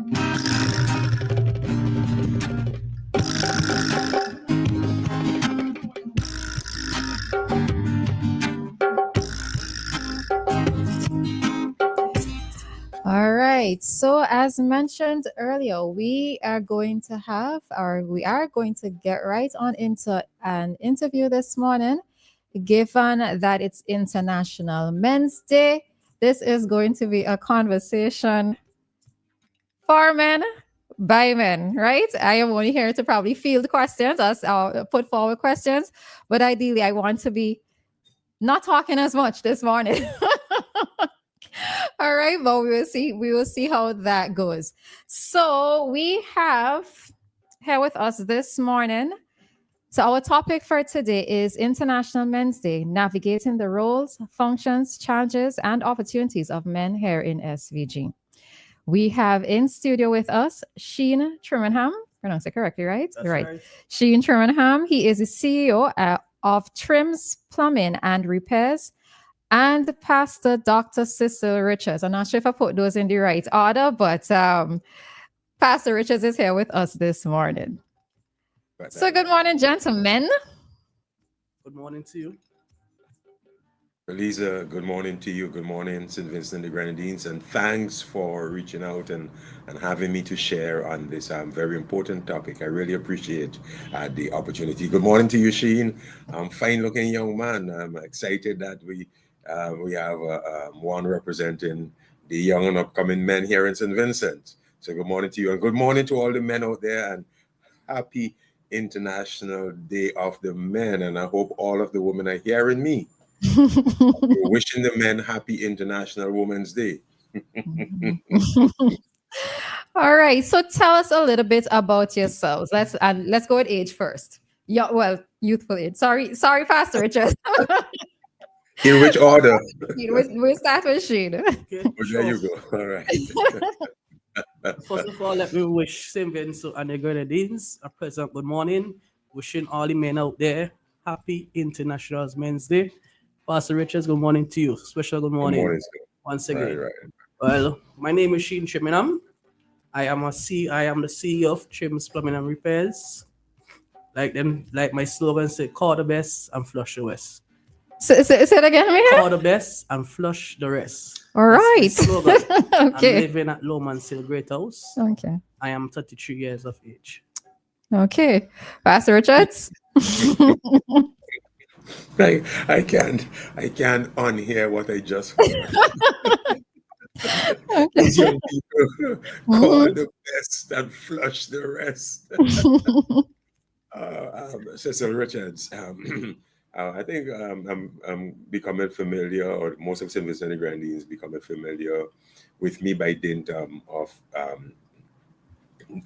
All right. So as mentioned earlier, we are going to get right on into an interview this morning. Given that it's International Men's Day, this is going to be a conversation for men by men, right? I am only here to probably field questions, us put forward questions, but ideally I want to be not talking as much this morning. All right, but we will see how that goes. So we have here with us this morning. So our topic for today is International Men's Day, navigating the roles, functions, challenges, and opportunities of men here in SVG. We have in studio with us Sheen Trumanham. Pronounce it correctly, right? That's Right. right. Sheen Trumanham. He is the CEO of Trims Plumbing and Repairs, and Pastor Dr. Cecil Richards. I'm not sure if I put those in the right order, but Pastor Richards is here with us this morning. So good morning, gentlemen. Good morning to you. Roleza, good morning to you. Good morning, St. Vincent and the Grenadines, and thanks for reaching out and having me to share on this very important topic. I really appreciate the opportunity. Good morning to you, Sheen. Fine-looking young man. I'm excited that we have one representing the young and upcoming men here in St. Vincent. So good morning to you, and good morning to all the men out there, and happy International Day of the Men. And I hope all of the women are hearing me. Wishing the men happy International Women's Day. All right. So tell us a little bit about yourselves. Let's go with age first. Yeah, well, youthful age. Sorry, Pastor Richard. In which order? We'll start with Sheen. Okay, Oh, there you sure. go. All right. First of all, let me wish St. Vincent and the Grenadines a pleasant good morning. Wishing all the men out there happy International Men's Day. Pastor Richards, good morning to you. Special good Good morning morning, sir. once again. Right. Well, my name is Sheen Trumanham. I am the CEO of Trims Plumbing and Repairs. Like my slogan said, call the best and flush the rest. Say it again, Mia. Call the best and flush the rest. All That's my right. slogan. I'm Okay. living at Lowman Hill Great House. Okay. I am 33 years of age. Okay. Pastor Richards. I can't unhear what I just heard. These young people call the best and flush the rest. Cecil Richards. I think I'm becoming familiar, or most of St. Vincent and the Grenadines becoming familiar with me by dint of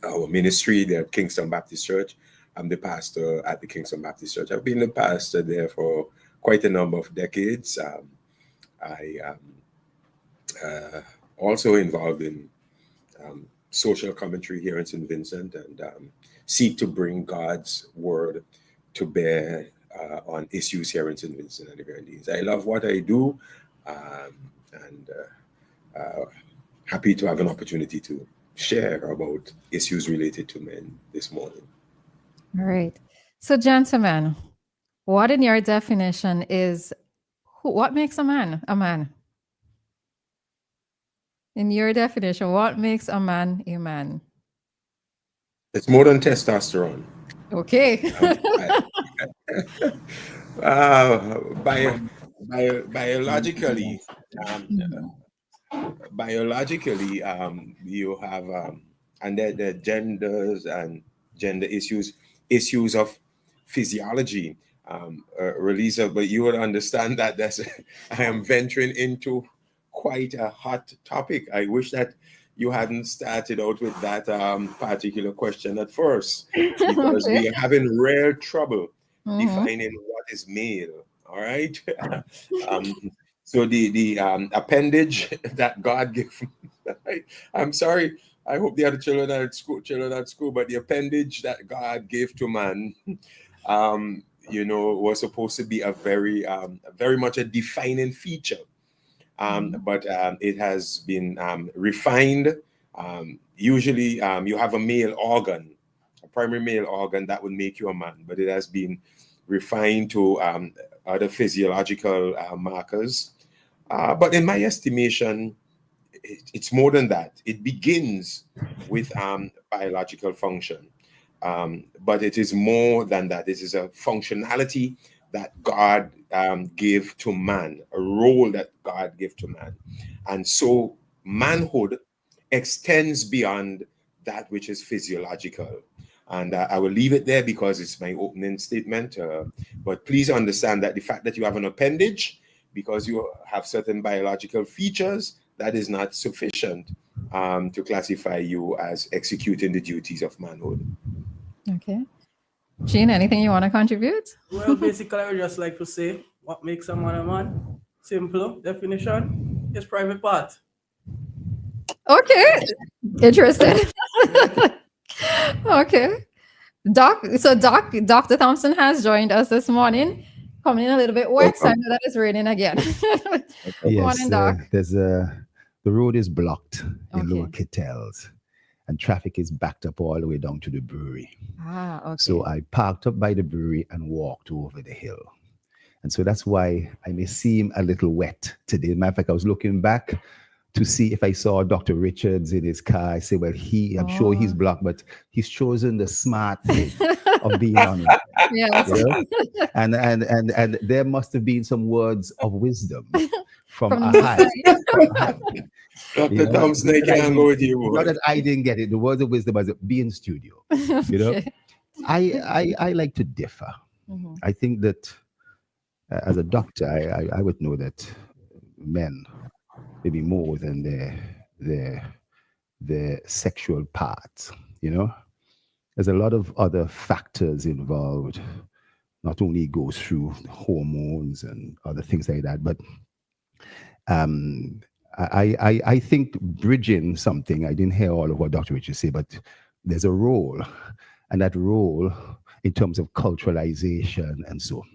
our ministry there at Kingston Baptist Church. I'm the pastor at the Kingston Baptist Church. I've been the pastor there for quite a number of decades. I am also involved in social commentary here in St. Vincent, and seek to bring God's word to bear on issues here in St. Vincent and the Grenadines. I love what I do, and happy to have an opportunity to share about issues related to men this morning. All right. So, gentlemen, what in your definition is what makes a man a man? In your definition, what makes a man a man? It's more than testosterone. Okay. Biologically, you have and the genders and gender issues of physiology. Roleza, but you would understand that I am venturing into quite a hot topic. I wish that you hadn't started out with that particular question at first, because Okay. we are having real trouble Mhm. defining what is male. All right. So the appendage that God gave. I'm sorry. I hope the other children are at school, but the appendage that God gave to man, was supposed to be a very much a defining feature. But it has been refined Usually, you have a male organ, a primary male organ that would make you a man, but it has been refined to other physiological markers. But in my estimation, it's more than that. It begins with biological function. But it is more than that. This is a functionality that God gave to man, a role that God gave to man. And so manhood extends beyond that which is physiological. And I will leave it there because it's my opening statement. But please understand that the fact that you have an appendage, because you have certain biological features, that is not sufficient to classify you as executing the duties of manhood. Okay. Shane, anything you want to contribute? Well, basically, I would just like to say what makes a man a man. Simple definition is private part. Okay. Interesting. Okay. Dr. Thompson has joined us this morning. Coming in a little bit wet, so I know that it's raining again. Yes, Morning, Doc. the road is blocked in Okay. Lower Kittels, and traffic is backed up all the way down to the brewery. Okay. So I parked up by the brewery and walked over the hill. And so that's why I may seem a little wet today. Matter of fact, I was looking back to see if I saw Dr. Richards in his car. I say, well, I'm sure he's blocked, but he's chosen the smart thing of being on it. Yes. You know? And there must have been some words of wisdom from a the high. Dr. Thompson, I can't go with you. Not that I didn't get it. The words of wisdom was be in studio. You know, Okay. I like to differ. Mhm. I think that as a doctor, I would know that men maybe more than their sexual parts. You know, there's a lot of other factors involved. Not only goes through hormones and other things like that, but I think bridging something. I didn't hear all of what Dr. Richard said, but there's a role, and that role in terms of culturalization and so on.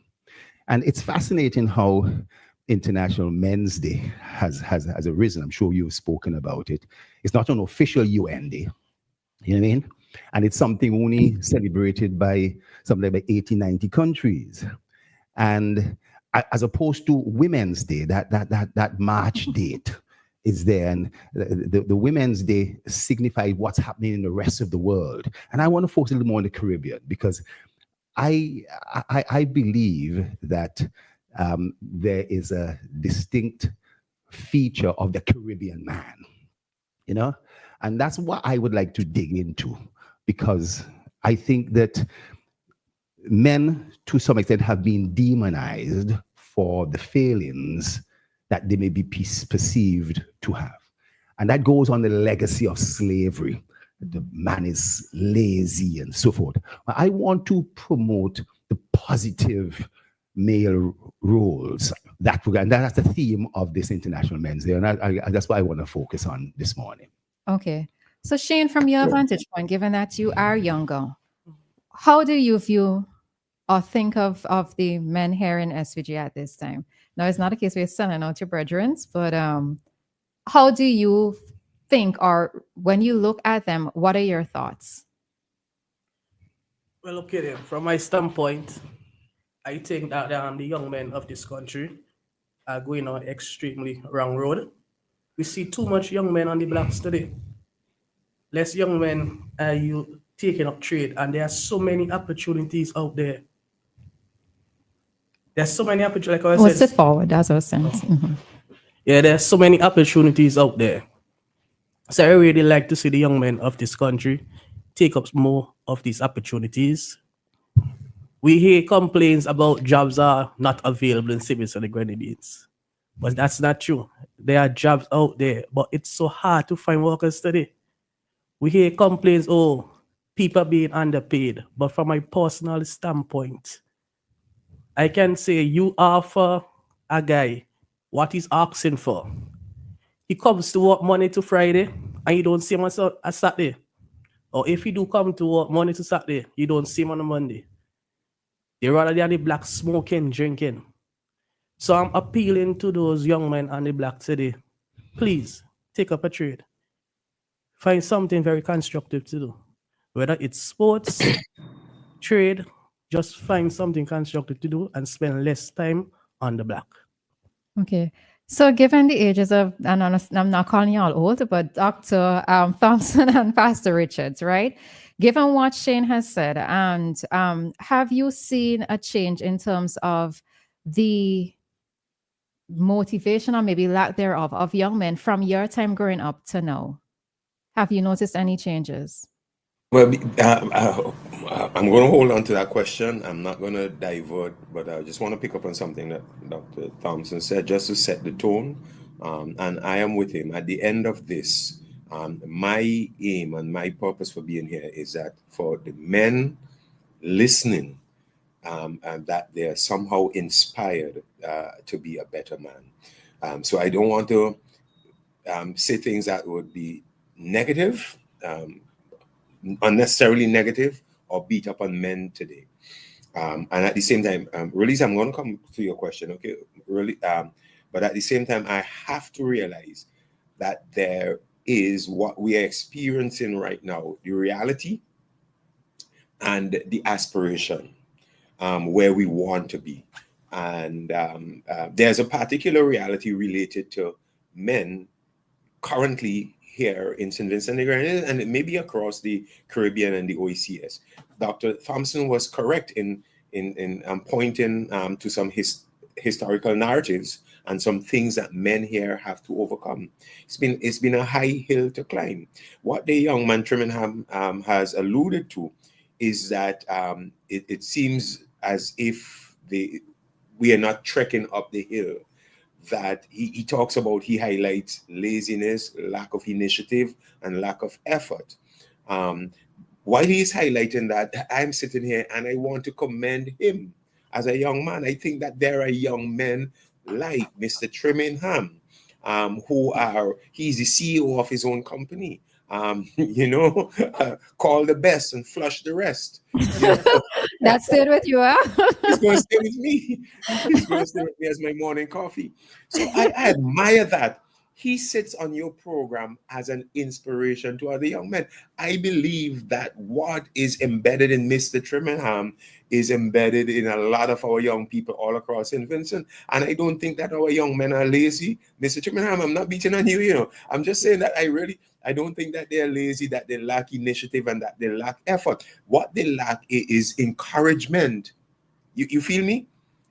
And it's fascinating how International Men's Day has arisen. I'm sure you've spoken about it. It's not an official UN day, you know what I mean? And it's something only celebrated by something like 80, 90 countries. And as opposed to Women's Day, that March date is there. And the Women's Day signifies what's happening in the rest of the world. And I want to focus a little more on the Caribbean because I believe that there is a distinct feature of the Caribbean man, you know? And that's what I would like to dig into, because I think that men, to some extent, have been demonized for the failings that they may be perceived to have. And that goes on the legacy of slavery. The man is lazy and so forth. I want to promote the positive male roles. And that's the theme of this International Men's Day. And that's what I want to focus on this morning. Okay. So Shane, from your vantage point, given that you are younger, how do you view or think of the men here in SVG at this time? Now, it's not a case where you're selling out your brethren, but how do you think, or when you look at them, what are your thoughts? Well, okay then. From my standpoint, I think that the young men of this country are going on extremely wrong road. We see too much young men on the blocks today. Less young men are you taking up trade, and there are so many opportunities out there. There's so many opportunities. Like I Well, said, sit forward. That's our sense. Mhm. yeah, there's so many opportunities out there. So I really like to see the young men of this country take up more of these opportunities. We hear complaints about jobs are not available in cities and the Grenadines, but that's not true. There are jobs out there, but it's so hard to find workers today. We hear complaints, oh, people being underpaid. But from my personal standpoint, I can say you offer a guy what he's asking for. He comes to work Monday to Friday, and you don't see him on a Saturday. Or if he do come to work Monday to Saturday, you don't see him on a Monday. They rather than the black smoking, drinking. So I'm appealing to those young men on the block today. Please take up a trade. find something very constructive to do. Whether it's sports, trade, just find something constructive to do and spend less time on the block. Okay. So, given the ages of, and I'm not calling you all old, but Dr. Thompson and Pastor Richards, right? Given what Shane has said, and have you seen a change in terms of the motivation or maybe lack thereof of young men from your time growing up to now? Have you noticed any changes? Well, I'm going to hold on to that question. I'm not going to divert, but I just want to pick up on something that Dr. Thompson said just to set the tone. And I am with him. At the end of this, my aim and my purpose for being here is that for the men listening, and that they are somehow inspired to be a better man. So I don't want to say things that would be negative. Unnecessarily negative or beat up on men today. And at the same time, Roleza, I'm going to come to your question, okay? Really, but at the same time, I have to realize that there is what we are experiencing right now, the reality and the aspiration, where we want to be. And there's a particular reality related to men currently here in St. Vincent and the Grenadines, and it may be across the Caribbean and the OECS. Dr. Thompson was correct in pointing to some historical narratives and some things that men here have to overcome. It's been a high hill to climb. What the young man Trimingham has alluded to is that it seems as if we are not trekking up the hill. That he talks about, he highlights laziness, lack of initiative, and lack of effort. While he's highlighting that, I'm sitting here and I want to commend him as a young man. I think that there are young men like Mr. Trimingham, he's the CEO of his own company. Call the best and flush the rest. That stayed with you, huh? He's going to stay with me. He's going to stay with me as my morning coffee. So I admire that. He sits on your program as an inspiration to other young men. I believe that what is embedded in Mr. Trimingham is embedded in a lot of our young people all across St. Vincent. And I don't think that our young men are lazy. Mr. Trimingham, I'm not beating on you, I'm just saying that I don't think that they're lazy, that they lack initiative, and that they lack effort. What they lack is encouragement. You feel me?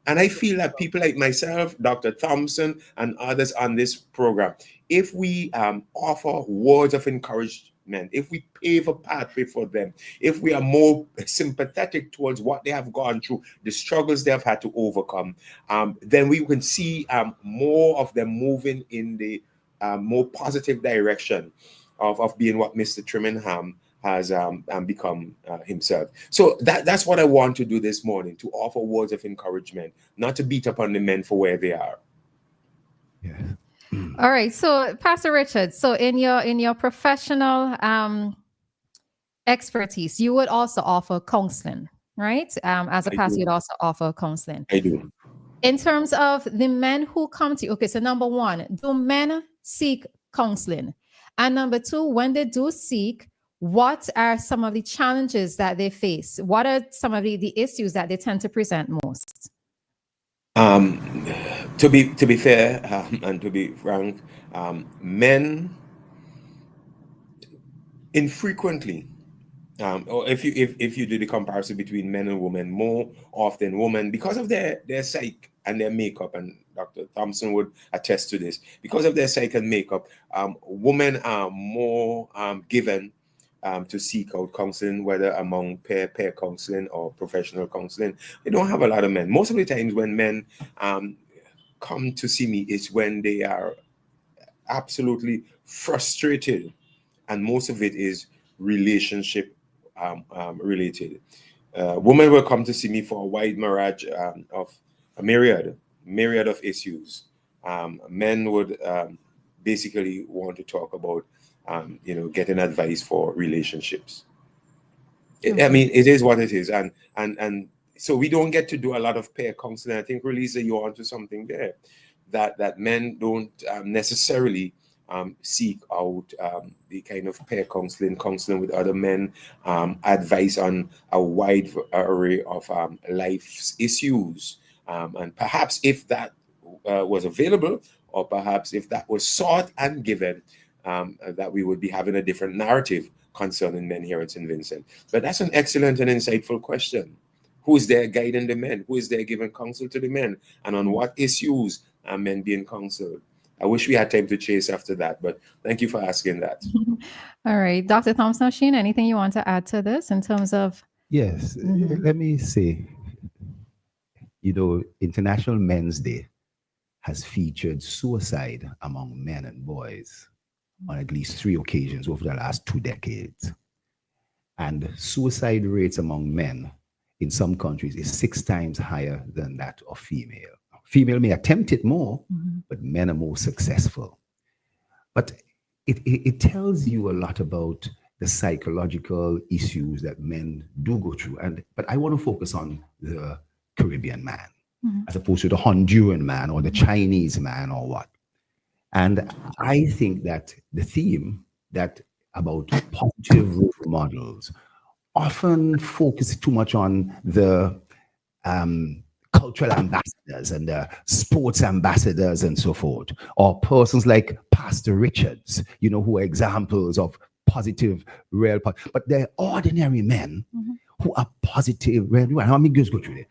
And I feel that people like myself, Dr. Thompson, and others on this program, if we offer words of encouragement, if we pave a pathway for them, if we are more sympathetic towards what they have gone through, the struggles they have had to overcome, then we can see more of them moving in the more positive direction of being what Mr. Trimingham has become himself. So that's what I want to do this morning, to offer words of encouragement, not to beat up on the men for where they are. Yeah. All right. So, Pastor Richard, so in your professional expertise, you would also offer counseling, right? As a pastor, you'd also offer counseling. I do. In terms of the men who come to you, okay, so number one, do men seek counseling? And number two, when they do seek, what are some of the challenges that they face? What are some of the issues that they tend to present most? To be fair and to be frank, men infrequently, or if you do the comparison between men and women, more often women, because of their psyche and their makeup, and Dr. Thompson would attest to this, because of their psyche and makeup, women are more given to seek out counseling, whether among peer counseling or professional counseling. We don't have a lot of men. Most of the times when men come to see me, it's when they are absolutely frustrated, and most of it is relationship related. Women will come to see me for a wide mirage of a myriad of issues. Men would basically want to talk about getting advice for relationships. I mean, it is what it is, and so we don't get to do a lot of peer counseling. I think, Roleza, you're onto something there, that men don't necessarily seek out the kind of peer counseling with other men, advice on a wide array of life's issues. And perhaps if that was available, or perhaps if that was sought and given, that we would be having a different narrative concerning men here at St. Vincent. But that's an excellent and insightful question. Who is there guiding the men? Who is there giving counsel to the men? And on what issues are men being counseled? I wish we had time to chase after that, but thank you for asking that. All right. Dr. Thompson Sheen, anything you want to add to this in terms of? Yes, let me say, International Men's Day has featured suicide among men and boys on at least 3 occasions over the last 2 decades. And suicide rates among men in some countries is 6 times higher than that of female. Female may attempt it more, but men are more successful. But it tells you a lot about the psychological issues that men do go through. But I want to focus on the Caribbean man, as opposed to the Honduran man or the Chinese man or what. And I think that the theme that about positive role models often focus too much on the cultural ambassadors and the sports ambassadors and so forth, or persons like Pastor Richards, who are examples of positive, real, but they're ordinary men who are positive, real. How many girls go through it?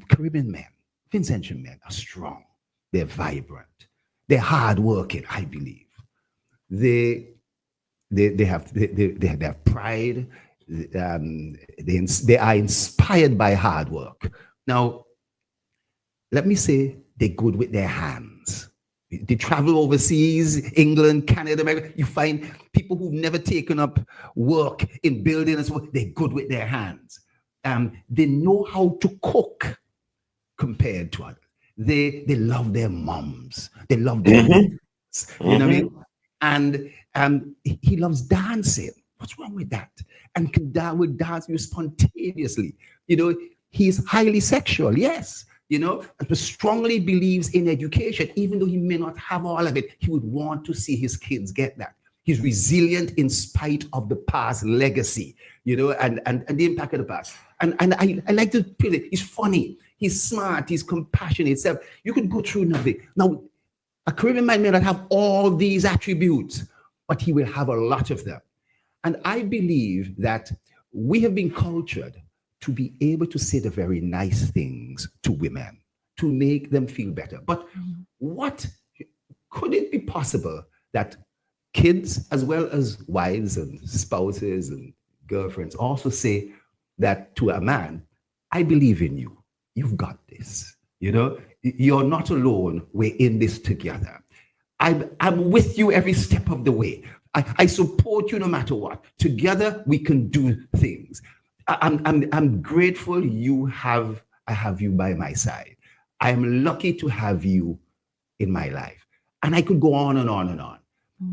Caribbean men, Vincentian men are strong, they're vibrant, they're hardworking, I believe. They have pride, they are inspired by hard work. Now, let me say they're good with their hands. They travel overseas, England, Canada, America. You find people who've never taken up work in building and so on, they're good with their hands. They know how to cook compared to others. They love their moms. They love their moms. You know what I mean? And he loves dancing. What's wrong with that? And can dance you spontaneously. He's highly sexual, yes. But strongly believes in education, even though he may not have all of it. He would want to see his kids get that. He's resilient in spite of the past legacy, and the impact of the past. And I like to put it, he's funny, he's smart, he's compassionate. So you could go through nothing. Now, a Caribbean man may not have all these attributes, but he will have a lot of them. And I believe that we have been cultured to be able to say the very nice things to women, to make them feel better. But what could it be possible that kids, as well as wives and spouses and girlfriends, also say that to a man, I believe in you. You've got this. You're not alone. We're in this together. I'm with you every step of the way. I support you no matter what. Together we can do things. I'm grateful I have you by my side. I'm lucky to have you in my life. And I could go on and on and on.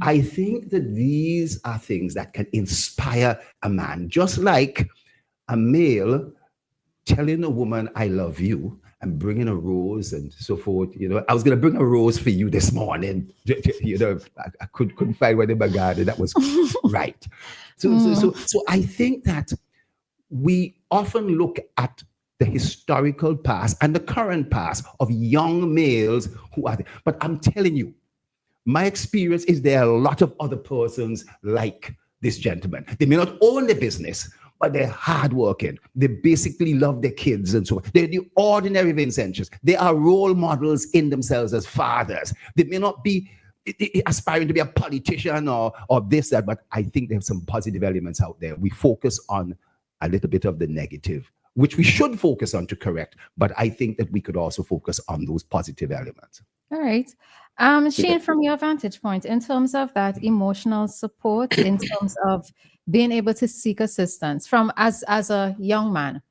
I think that these are things that can inspire a man, just like a male telling a woman, I love you, and bringing a rose and so forth. I was going to bring a rose for you this morning. I couldn't find one in my garden that was right. So I think that we often look at the historical past and the current past of young males who are there. But I'm telling you, my experience is there are a lot of other persons like this gentleman. They may not own the business, but they're hardworking. They basically love their kids and so on. They're the ordinary Vincentians. They are role models in themselves as fathers. They may not be aspiring to be a politician or this, that, but I think there's some positive elements out there. We focus on a little bit of the negative, which we should focus on to correct, but I think that we could also focus on those positive elements. All right. Shane, from your vantage point, in terms of that emotional support, in terms of being able to seek assistance from as a young man,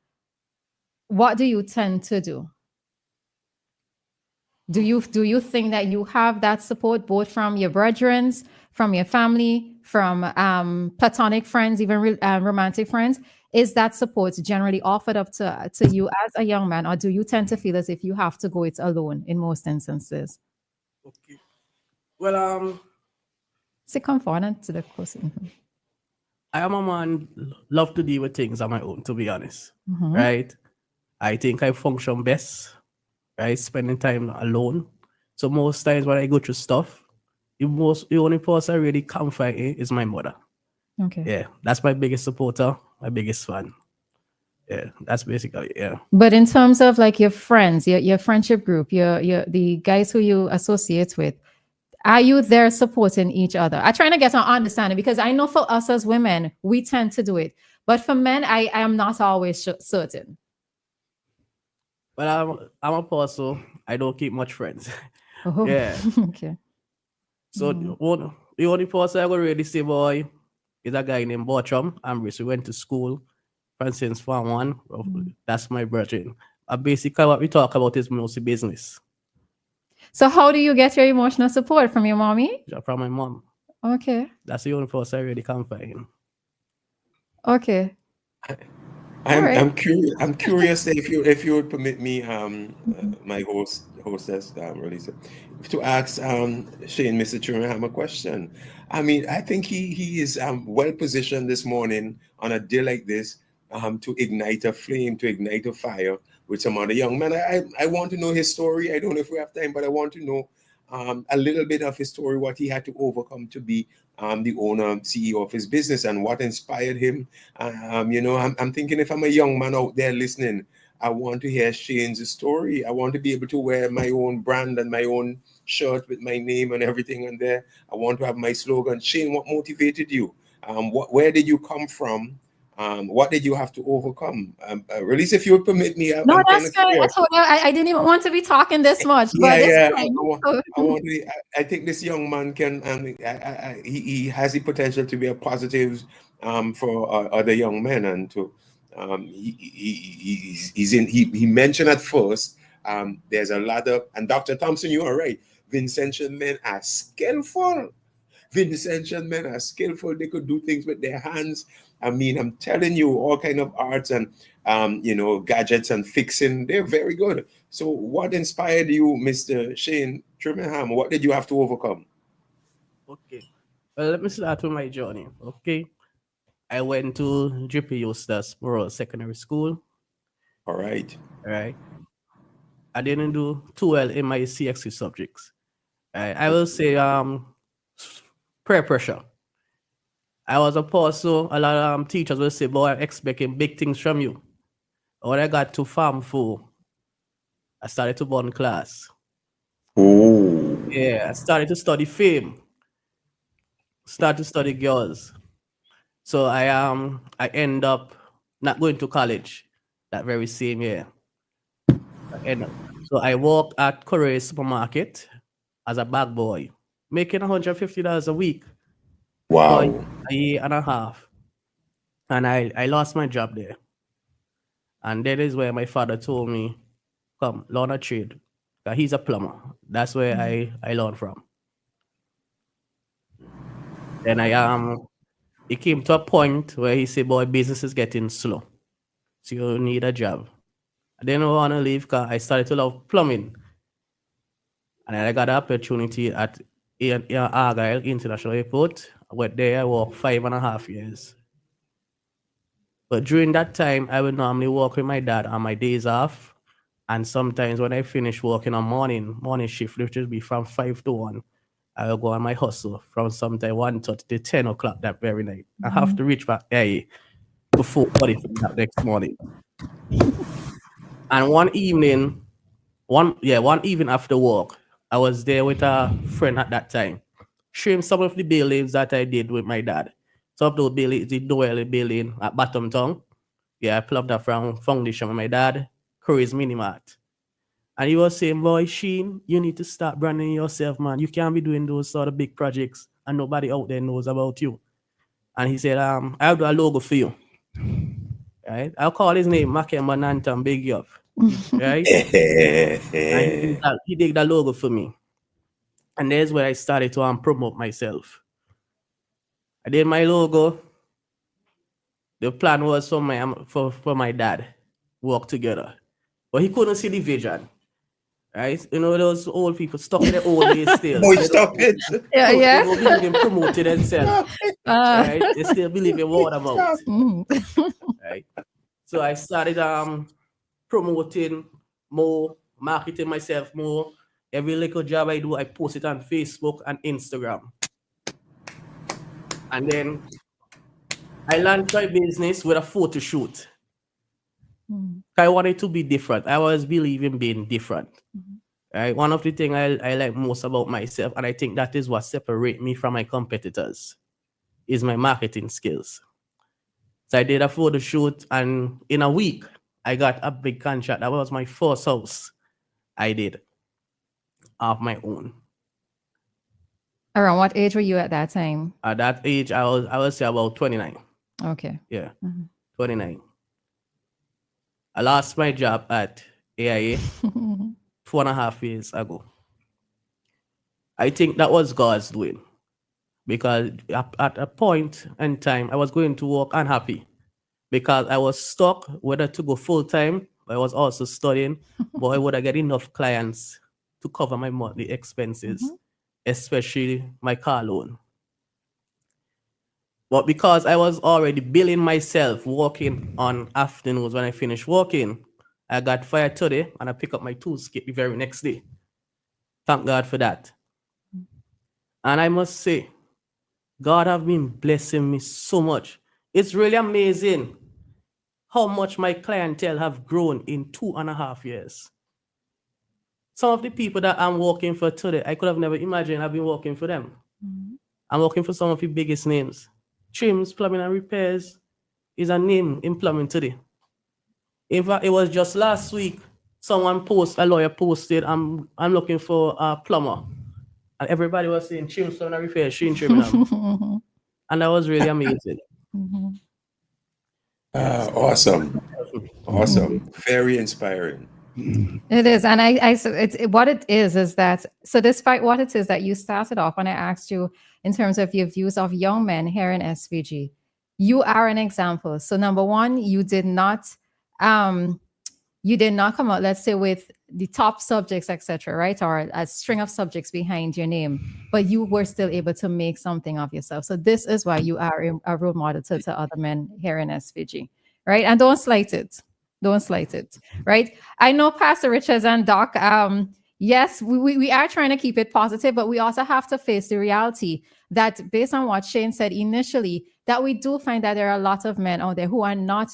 what do you tend to do? Do you think that you have that support both from your brethren, from your family, from platonic friends, even romantic friends? Is that support generally offered up to you as a young man, or do you tend to feel as if you have to go it alone in most instances? Okay. Well, C'est component to the course. I am a man love to deal with things on my own, to be honest. Right? I think I function best, right? Spending time alone. So most times when I go through stuff, the only person I really confide in is my mother. Okay. Yeah, that's my biggest supporter, my biggest fan. Yeah, that's basically yeah. But in terms of like your friends, your friendship group, your the guys who you associate with, are you there supporting each other? I'm trying to get an understanding because I know for us as women, we tend to do it. But for men, I am not always certain. But I'm a person. I don't keep much friends. Oh, Yeah. okay. So the only person I would really say, boy, is a guy named Bortram Ambris. We went to school, Francis Farm One. That's my brethren. Basically, what we talk about is mostly business. So how do you get your emotional support from your mommy? From my mom. Okay. That's the only person I really confide in. Okay. I'm right. I'm curious. I'm curious if you would permit me, my hostess, Roleza, to ask Shane, Mr. Trinham, a question. I mean, I think he is well positioned this morning on a day like this to ignite a flame, to ignite a fire with some other young men. I want to know his story. I don't know if we have time, but I want to know a little bit of his story, what he had to overcome to be the owner, CEO of his business, and what inspired him. I'm thinking if I'm a young man out there listening, I want to hear Shane's story. I want to be able to wear my own brand and my own shirt with my name and everything on there. I want to have my slogan. Shane, what motivated you? Where did you come from? What did you have to overcome? Release, if you would permit me, No, I'm kind that's of fine. I curious. told you I didn't even want to be talking this much, but it's Yeah. fine. I want to. I think this young man can. He has the potential to be a positive for other young men, and to he mentioned at first there's a lot of, and Dr. Thompson, you are right. Vincentian men are skillful. Vincentian men are skillful. They could do things with their hands. I mean, I'm telling you, all kind of arts and gadgets and fixing. They're very good. So, what inspired you, Mr. Shane Trimmingham? What did you have to overcome? Okay. Well, let me start with my journey. Okay. I went to JP Eustace Moral Secondary School. All right. Right. I didn't do too well in my CXC subjects. I will say peer pressure. I was a person, a lot of teachers will say, boy, I'm expecting big things from you. When I got to Farm 4, I started to burn class. Oh, Yeah, I started to study film, started to study girls. So I end up not going to college that very same year. So I worked at Korea supermarket as a bag boy, making $150 a week for wow. a year and a half. And I lost my job there. And that is where my father told me, come, learn a trade. 'Cause he's a plumber. That's where I learned from. Then it came to a point where he said, boy, business is getting slow. So you need a job. I didn't want to leave because I started to love plumbing. And I got an opportunity at Argyle International Airport. I went there, I worked 5.5 years. But during that time, I would normally work with my dad on my days off. And sometimes when I finish working on morning shift, which would be from 5 to 1, I will go on my hustle from sometime 1:30 to 10 o'clock that very night. I have to reach back there before 40 that next morning. And one evening after work, I was there with a friend at that time, showing some of the buildings that I did with my dad. Some of those buildings, the Noel building at Bottom Town. Yeah, I plugged that from foundation with my dad, Curry's Mini Mart. And he was saying, boy, Sheen, you need to start branding yourself, man. You can't be doing those sort of big projects and nobody out there knows about you. And he said, I'll do a logo for you. Right? I'll call his name Makemba Nantam Big Yup. Right? And he did that logo for me. And there's where I started to promote myself. I did my logo. The plan was for my dad work together. But he couldn't see the vision. right? You know, those old people stuck in the old days still. Boy, stop it. Yeah, They yes. don't believe in promoting themselves, Uh, right? They still believe in word of mouth, Stop. mhm. right? So I started promoting more, marketing myself more. Every little job I do, I post it on Facebook and Instagram. And then I launched my business with a photo shoot. Mhm. I wanted to be different. I always believe in being different. Mhm. Right? One of the things I like most about myself, and I think that is what separates me from my competitors, is my marketing skills. So I did a photo shoot, and in a week, I got a big contract. That was my first house I did of my own. Around what age were you at that time? At that age, I was say about 29. Okay. Yeah, Mhm. 29. I lost my job at AIA 4.5 years ago. I think that was God's doing because at a point in time, I was going to work unhappy because I was stuck whether to go full time. I was also studying, but I would have get enough clients to cover my monthly expenses, Mhm. especially my car loan. But because I was already billing myself working on afternoons when I finished working, I got fired today and I pick up my tools the very next day. Thank God for that. And I must say, God have been blessing me so much. It's really amazing how much my clientele have grown in 2.5 years. Some of the people that I'm working for today, I could have never imagined I've been working for them. Mhm. I'm working for some of the biggest names. Trims, Plumbing and Repairs is a name in plumbing today. In fact, it was just last week, a lawyer posted, I'm looking for a plumber. And everybody was saying, Trims, Plumbing and Repairs, Sheen Trimingham. And that was really amazing. Mhm. Yes. Awesome. Mhm. Awesome. Very inspiring. It is, and what it is that so despite what it is that you started off when I asked you in terms of your views of young men here in SVG, you are an example. So number one, um you did not come out, let's say, with the top subjects, etc., right, or a string of subjects behind your name, but you were still able to make something of yourself. So this is why you are a role model to other men here in SVG, right? And don't slight it. Don't slight it, right? I know Pastor Richards and Doc. Yes, we are trying to keep it positive, but we also have to face the reality that based on what Shane said initially, that we do find that there are a lot of men out there who are not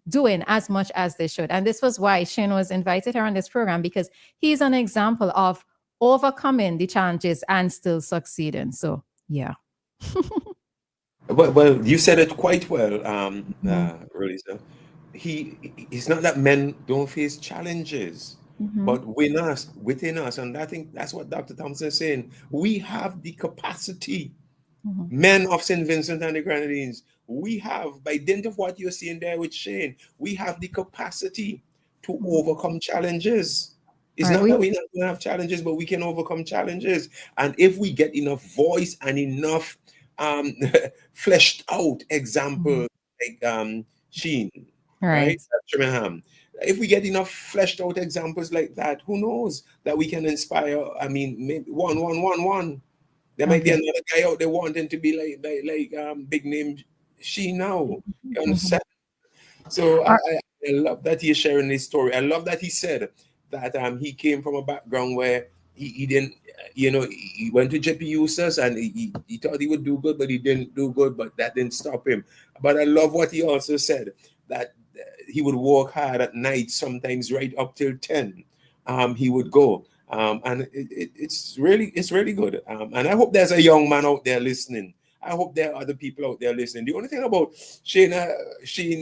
doing as much as they should. And this was why Shane was invited here on this program, because he's an example of overcoming the challenges and still succeeding. So, yeah. Well, you said it quite well, Mhm. Roleza. It's not that men don't face challenges, Mhm. but within us, and I think that's what Dr. Thompson is saying. We have the capacity. Mhm. Men of St. Vincent and the Grenadines, we have, by dint of what you're seeing there with Shane, we have the capacity to Mhm. overcome challenges. All It's right. not that we not gonna have challenges, but we can overcome challenges. And if we get enough voice and enough um, fleshed out Mhm. example like Sheen, right? Right. Birmingham. If we get enough fleshed out examples like that, who knows that we can inspire? I mean, maybe one. There might be Okay. another guy out there wanting to be like big name she now. You Mhm. understand? So All I love that he's sharing his story. I love that he said that he came from a background where he didn't he went to JPU and he thought he would do good, but he didn't do good, but that didn't stop him. But I love what he also said, that he would work hard at night, sometimes right up till 10. He would go. And it's really good. And I hope there's a young man out there listening. I hope there are other people out there listening. The only thing about Shane,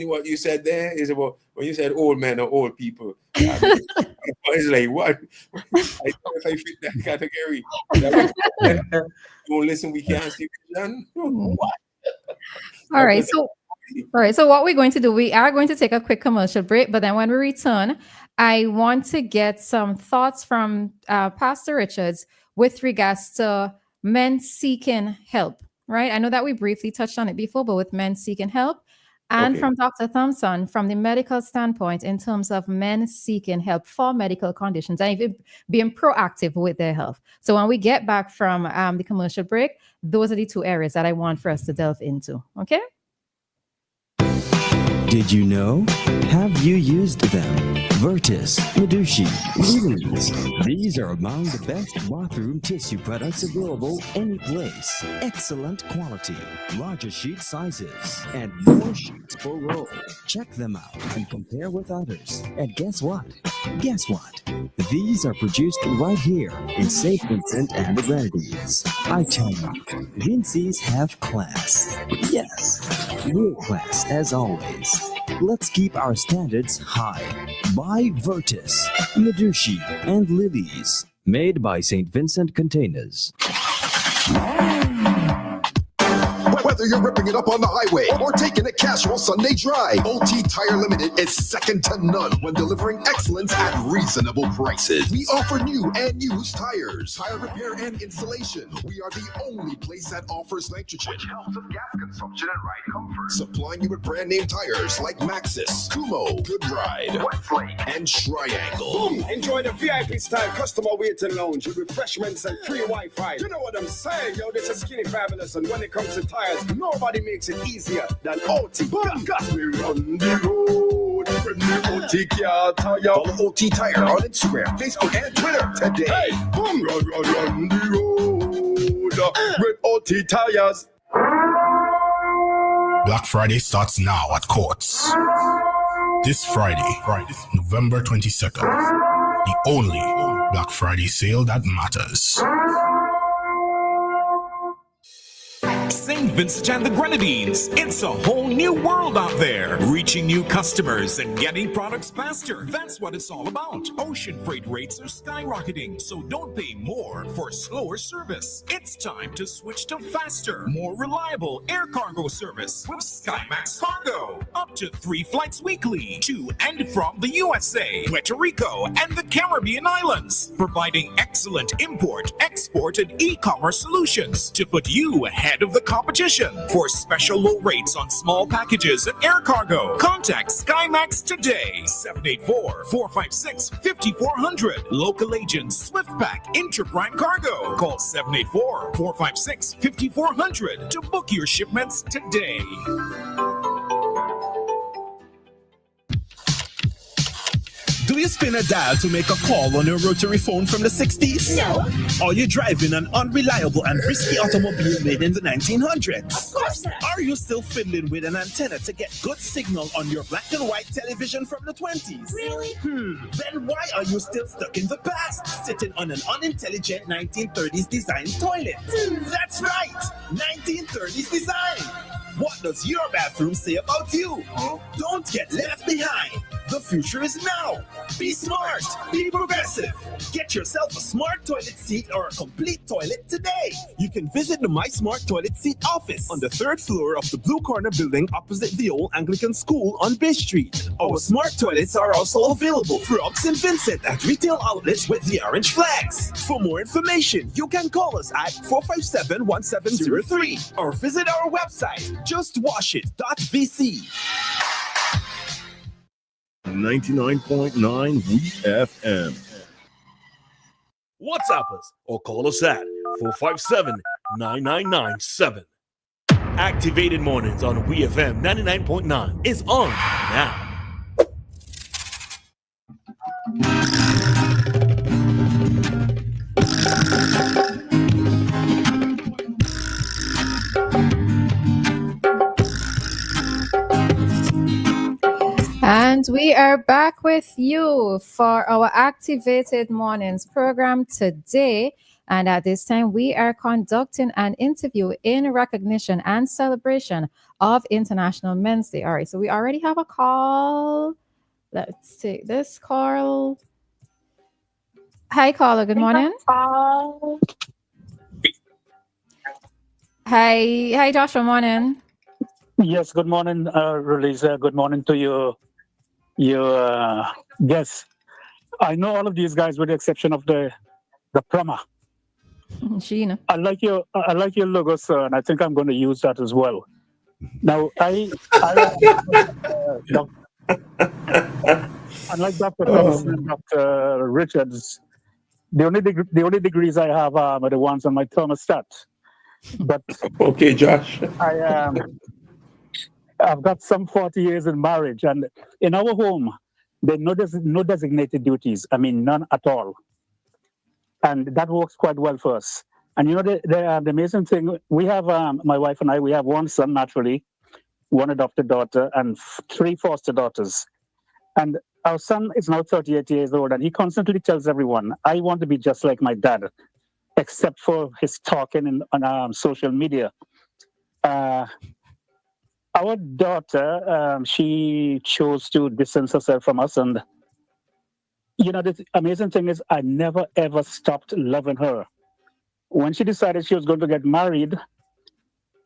what you said there is about when you said old men or old people. It's like what? I don't know if I fit that category. That we don't listen, we can't see vision. right. What? All right. So All right. So what we're going to do, we are going to take a quick commercial break, but then when we return, I want to get some thoughts from Pastor Richards with regards to men seeking help. Right. I know that we briefly touched on it before, but with men seeking help, And Okay. from Dr. Thompson, from the medical standpoint, in terms of men seeking help for medical conditions and even being proactive with their health. So when we get back from the commercial break, those are the two areas that I want for us to delve into. Okay? Did you know? Have you used them? Vertus, Medushi, Lilies. These are among the best bathroom tissue products available any place. Excellent quality, larger sheet sizes, and more sheets per roll. Check them out and compare with others. And guess what? Guess what? These are produced right here in St. Vincent and the Grenadines. I tell you, Vincy's have class. Yes, real class as always. Let's keep our standards high. Buy Vertus, Medushi, and Lilies. Made by St. Vincent Containers. Whether you're ripping it up on the highway or taking a casual Sunday drive, OT Tire Limited is second to none when delivering excellence at reasonable prices. We offer new and used tires, tire repair and installation. We are the only place that offers nitrogen, which helps with gas consumption and ride comfort. Supplying you with brand name tires like Maxxis, Kumo, Good Ride, Westlake, and Triangle. Boom! Enjoy the VIP style customer waiting lounge with refreshments and free Wi-Fi. You know what I'm saying, yo? This is Skinny Fabulous, and when it comes to tires, nobody makes it easier than OT. Got me run the road when the OT car tire. Follow OT Tire on Instagram, Facebook, and Twitter today. Hey, boom! Run the road with OT tires. Black Friday starts now at Courts. This Friday, November 22nd, the only Black Friday sale that matters. St. Vincent and the Grenadines. It's a whole new world out there. Reaching new customers and getting products faster. That's what it's all about. Ocean freight rates are skyrocketing, so don't pay more for slower service. It's time to switch to faster, more reliable air cargo service with SkyMax Cargo. Up to 3 flights weekly to and from the USA, Puerto Rico, and the Caribbean islands. Providing excellent import, export, and e-commerce solutions to put you ahead of the competition. For special low rates on small packages and air cargo, contact SkyMax today. 784-456-5400. Local agents SwiftPack Interprime Cargo. Call 784-456-5400 to book your shipments today. Do you spin a dial to make a call on your rotary phone from the 60s? No. Are you driving an unreliable and risky automobile made in the 1900s? Of course not. Are you still fiddling with an antenna to get good signal on your black and white television from the 20s? Really? Then why are you still stuck in the past, sitting on an unintelligent 1930s design toilet? That's right, 1930s design. What does your bathroom say about you? Don't get left behind. The future is now. Be smart. Be progressive. Get yourself a smart toilet seat or a complete toilet today. You can visit the My Smart Toilet Seat office on the 3rd floor of the Blue Corner building opposite the old Anglican School on Bay Street. Our smart toilets are also available throughout St. Vincent at retail outlets with the orange flags. For more information, you can call us at 457-1703 or visit our website, justwashit.vc. 99.9 WEFM. WhatsApp us or call us at 457-9997. Activated Mornings on WEFM 99.9 is on now. And we are back with you for our Activated Mornings program today. And at this time, we are conducting an interview in recognition and celebration of International Men's Day. All right, so we already have a call. Let's take this call. Hi, caller. Good morning. Hi, Joshua. Morning. Yes, good morning, Roleza. Good morning to your guests. I know all of these guys with the exception of the plumber. Sheena. I like your logo, sir, and I think I'm going to use that as well. Now, unlike Dr. Thompson and Dr. Richards, the only degrees I have are the ones on my thermostat. But Okay, Josh. I've got some 40 years in marriage, and in our home, there are no designated duties. I mean, none at all. And that works quite well for us. And you know, the amazing thing, we have, my wife and I, we have one son, naturally, one adopted daughter, and 3 foster daughters. And our son is now 38 years old, and he constantly tells everyone, I want to be just like my dad, except for his talking on social media. Our daughter, she chose to distance herself from us. And, you know, the amazing thing is I never, ever stopped loving her. When she decided she was going to get married,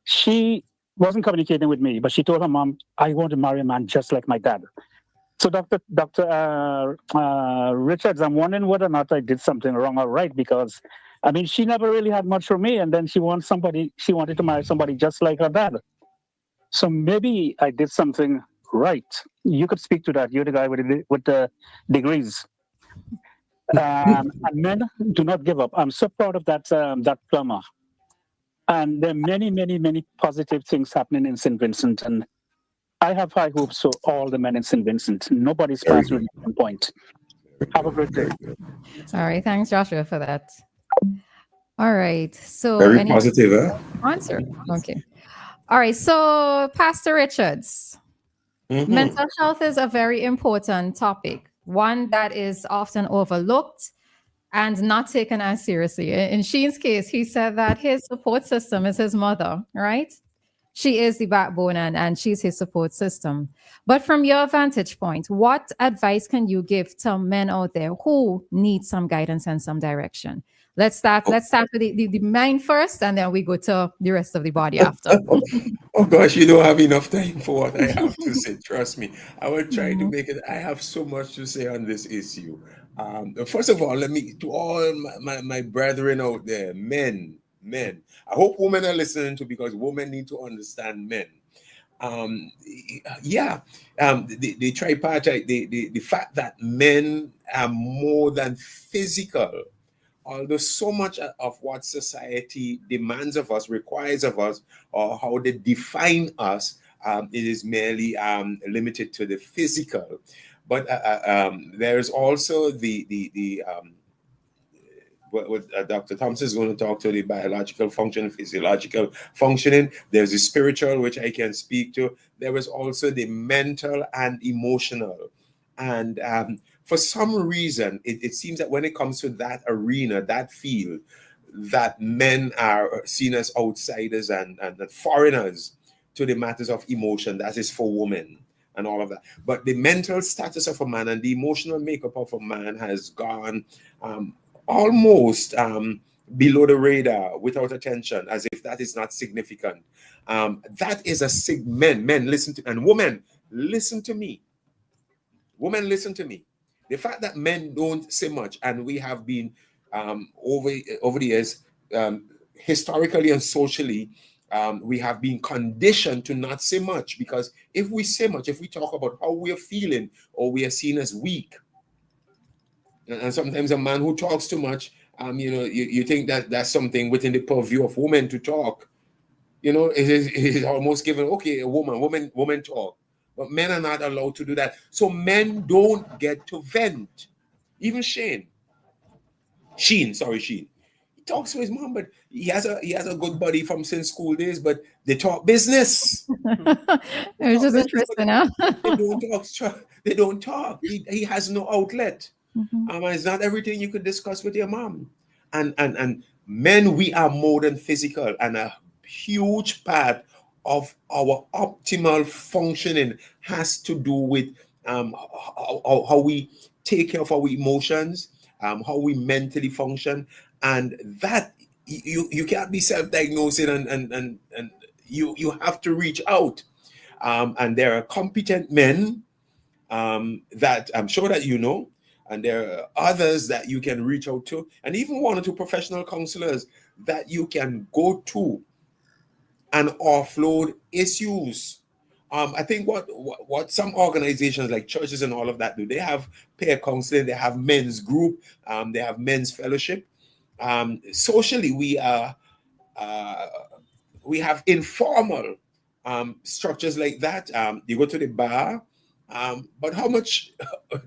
she wasn't communicating with me, but she told her mom, I want to marry a man just like my dad. So Dr. Richards, I'm wondering whether or not I did something wrong or right, because, I mean, she never really had much from me. And then she wanted to marry somebody just like her dad. So maybe I did something right. You could speak to that. You're the guy with the degrees. And men, do not give up. I'm so proud of that plumber. And there are many, many, many positive things happening in St. Vincent. And I have high hopes for all the men in St. Vincent. Nobody's past one point. Have a great day. All right. Thanks, Joshua, for that. All right. So Very positive, huh? Answer. Okay. All right. So, Pastor Richards, mental health is a very important topic, one that is often overlooked and not taken as seriously. In Sheen's case, he said that his support system is his mother, right? She is the backbone and she's his support system. But from your vantage point, what advice can you give to men out there who need some guidance and some direction? Let's start with the mind first, and then we go to the rest of the body after. Oh gosh, you don't have enough time for what I have to say. Trust me. I will try to make it. I have so much to say on this issue. First of all, let me, to all my brethren out there, men. I hope women are listening to, because women need to understand men. The tripartite, the fact that men are more than physical. Although so much of what society demands of us, requires of us, or how they define us, it is merely limited to the physical. But there's also what Dr. Thompson is going to talk to, the biological function, physiological functioning. There's the spiritual, which I can speak to. There is also the mental and emotional. And for some reason, it seems that when it comes to that arena, that field, that men are seen as outsiders and foreigners to the matters of emotion. That is for women and all of that. But the mental status of a man and the emotional makeup of a man has gone almost below the radar, without attention, as if that is not significant. That is a men listen to, and women, listen to me. Women, listen to me. The fact that men don't say much, and we have been over the years, historically and socially, we have been conditioned to not say much, because if we say much, if we talk about how we are feeling, or we are seen as weak, and sometimes a man who talks too much, you think that that's something within the purview of women to talk. It is almost given, okay, a woman talk. But men are not allowed to do that. So men don't get to vent. Even Sheen. He talks to his mom, but he has a good buddy from since school days, but they talk business. It's just interesting, huh? They don't talk. He has no outlet. It's not everything you could discuss with your mom. And men, we are more than physical, and a huge part of our optimal functioning has to do with how we take care of our emotions, how we mentally function, and that you can't be self-diagnosing, and you have to reach out. And there are competent men that I'm sure that you know, and there are others that you can reach out to, and even one or two professional counselors that you can go to and offload issues. I think what some organizations like churches and all of that do, they have peer counseling, they have men's group, they have men's fellowship. Socially, we have informal structures like that. You go to the bar, but how much,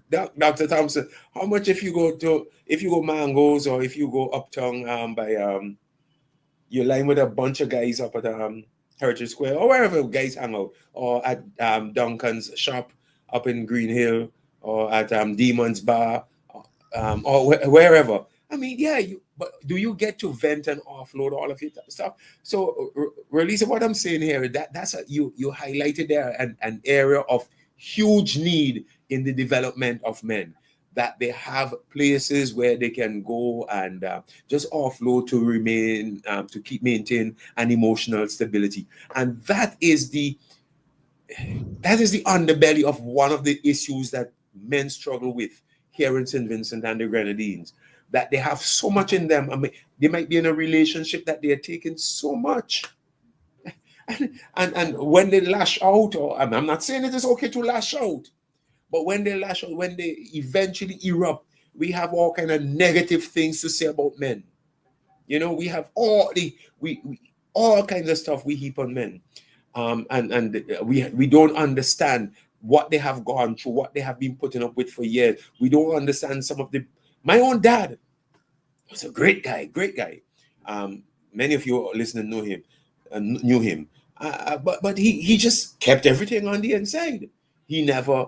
Dr. Thompson? How much if you go Mangoes, or if you go uptown by you're lying with a bunch of guys up at Heritage Square or wherever guys hang out, or at Duncan's shop up in Green Hill, or at Demon's Bar, or wherever. I mean, yeah, but do you get to vent and offload all of your stuff? So, Roleza, what I'm saying here, that's you highlighted there an area of huge need in the development of men, that they have places where they can go and just offload to maintain an emotional stability. And that is the underbelly of one of the issues that men struggle with here in St. Vincent and the Grenadines, that they have so much in them. I mean, they might be in a relationship that they are taking so much. And when they lash out, or I'm not saying it is okay to lash out, but when they lash out, when they eventually erupt, we have all kind of negative things to say about men. You know, we have all kinds of stuff we heap on men, and we don't understand what they have gone through, what they have been putting up with for years. We don't understand some of the. My own dad was a great guy. Many of you listening know him, knew him, but he just kept everything on the inside. He never.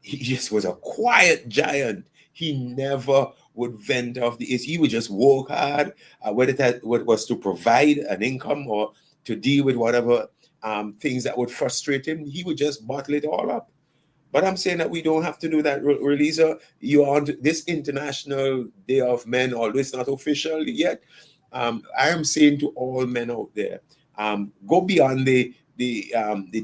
He just was a quiet giant. He never would vent off the issue. He would just work hard, whether that was to provide an income or to deal with whatever things that would frustrate him. He would just bottle it all up. But I'm saying that we don't have to do that. Roleza, you are on this International Day of Men, although it's not official yet. I am saying to all men out there, go beyond the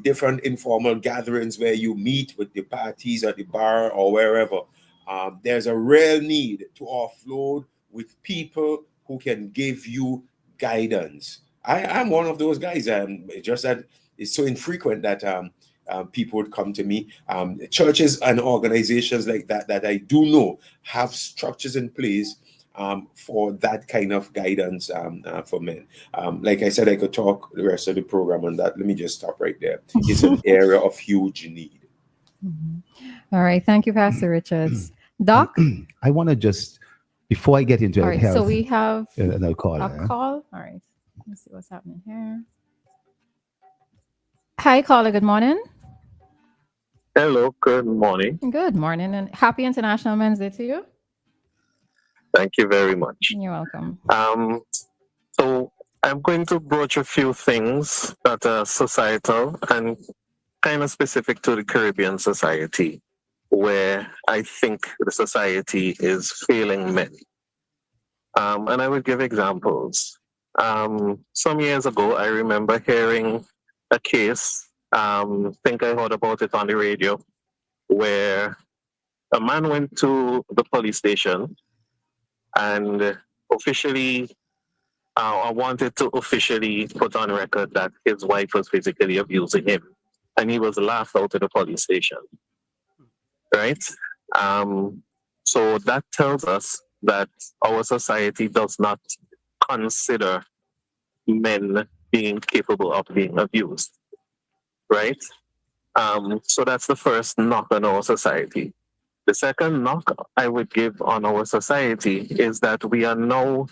different informal gatherings where you meet with the parties at the bar or wherever. There's a real need to offload with people who can give you guidance. I'm one of those guys. Just that it's so infrequent that people would come to me. Churches and organizations like that I do know have structures in place for that kind of guidance for men. Like I said, I could talk the rest of the program on that. Let me just stop right there. It's an area of huge need. Mm-hmm. All right. Thank you, Pastor Richards. Doc? I want to just, before I get into all right, health. So we have a call. All right. Let's see what's happening here. Hi, caller. Good morning. Hello. Good morning. Good morning, and happy International Men's Day to you. Thank you very much. You're welcome. So I'm going to broach a few things that are societal and kind of specific to the Caribbean society, where I think the society is failing men. And I will give examples. Some years ago, I remember hearing a case, think I heard about it on the radio, where a man went to the police station and officially, I wanted to officially put on record that his wife was physically abusing him, and he was laughed out of the police station. Right? So that tells us that our society does not consider men being capable of being abused. Right? So that's the first knock on our society. The second knock I would give on our society is that we are now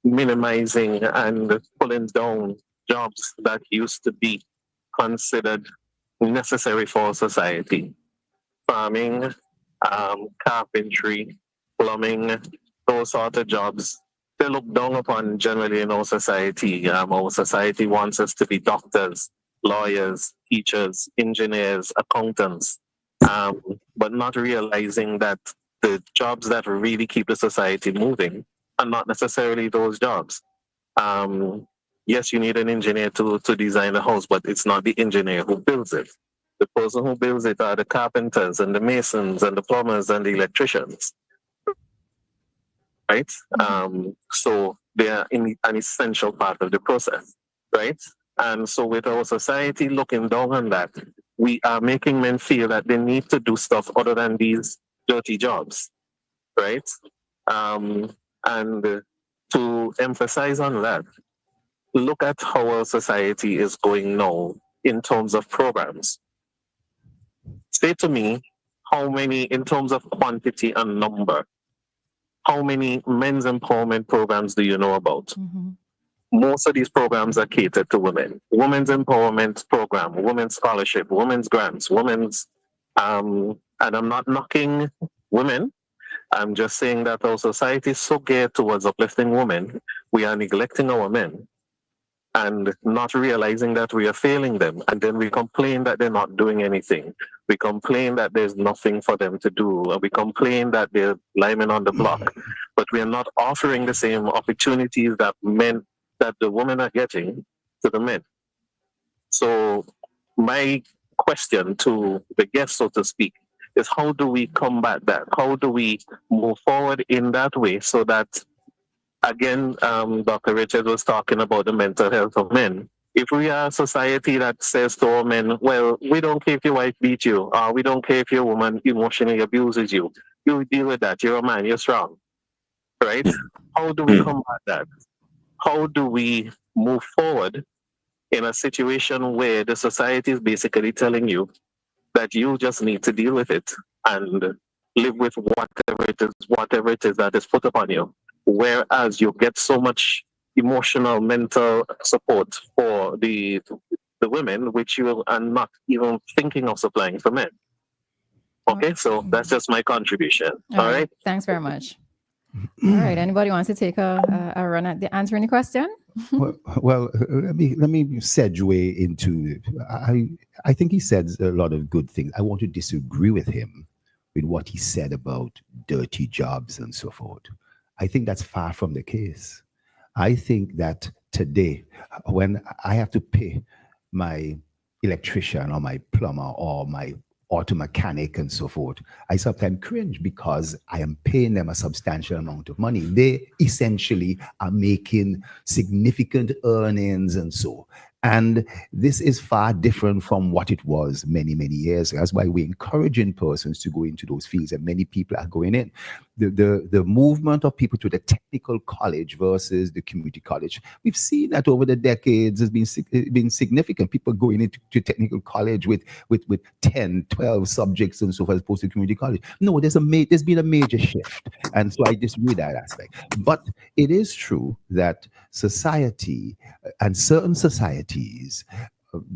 minimizing and pulling down jobs that used to be considered necessary for society. Farming, carpentry, plumbing, those sort of jobs, they look down upon generally in our society. Our society wants us to be doctors, lawyers, teachers, engineers, accountants, but not realizing that the jobs that really keep the society moving are not necessarily those jobs. Yes, you need an engineer to design a house, but it's not the engineer who builds it. The person who builds it are the carpenters and the masons and the plumbers and the electricians, right? So they are an essential part of the process. right? And so with our society looking down on that, we are making men feel that they need to do stuff other than these dirty jobs, right? And to emphasize on that, look at how our society is going now in terms of programs. Say to me, how many, in terms of quantity and number, how many men's empowerment programs do you know about? Mm-hmm. Most of these programs are catered to women. Women's empowerment program, women's scholarship, women's grants, women's, and I'm not knocking women. I'm just saying that our society is so geared towards uplifting women, we are neglecting our men and not realizing that we are failing them. And then we complain that they're not doing anything. We complain that there's nothing for them to do. We complain that they're lying on the block. But we are not offering the same opportunities that the women are getting to the men. So my question to the guest, so to speak, is how do we combat that? How do we move forward in that way so that, again, Dr. Richard was talking about the mental health of men. If we are a society that says to our men, well, we don't care if your wife beats you, or we don't care if your woman emotionally abuses you, you deal with that, you're a man, you're strong, right? How do we combat that? How do we move forward in a situation where the society is basically telling you that you just need to deal with it and live with whatever it is that is put upon you? Whereas you get so much emotional, mental support for the women, which you are not even thinking of supplying for men. Okay, so that's just my contribution. All right. Thanks very much. All right. Anybody wants to take a run at the answering the question? Well, let me segue into. I think he said a lot of good things. I want to disagree with him with what he said about dirty jobs and so forth. I think that's far from the case. I think that today, when I have to pay my electrician or my plumber or my auto mechanic and so forth, I sometimes cringe because I am paying them a substantial amount of money. They essentially are making significant earnings and so. And this is far different from what it was many, many years ago. That's why we're encouraging persons to go into those fields, and many people are going in. The movement of people to the technical college versus the community college, we've seen that over the decades has been significant. People going into technical college with 10, 12 subjects and so forth, as opposed to community college. No, there's been a major shift. And so I disagree with that aspect. But it is true that society and certain societies,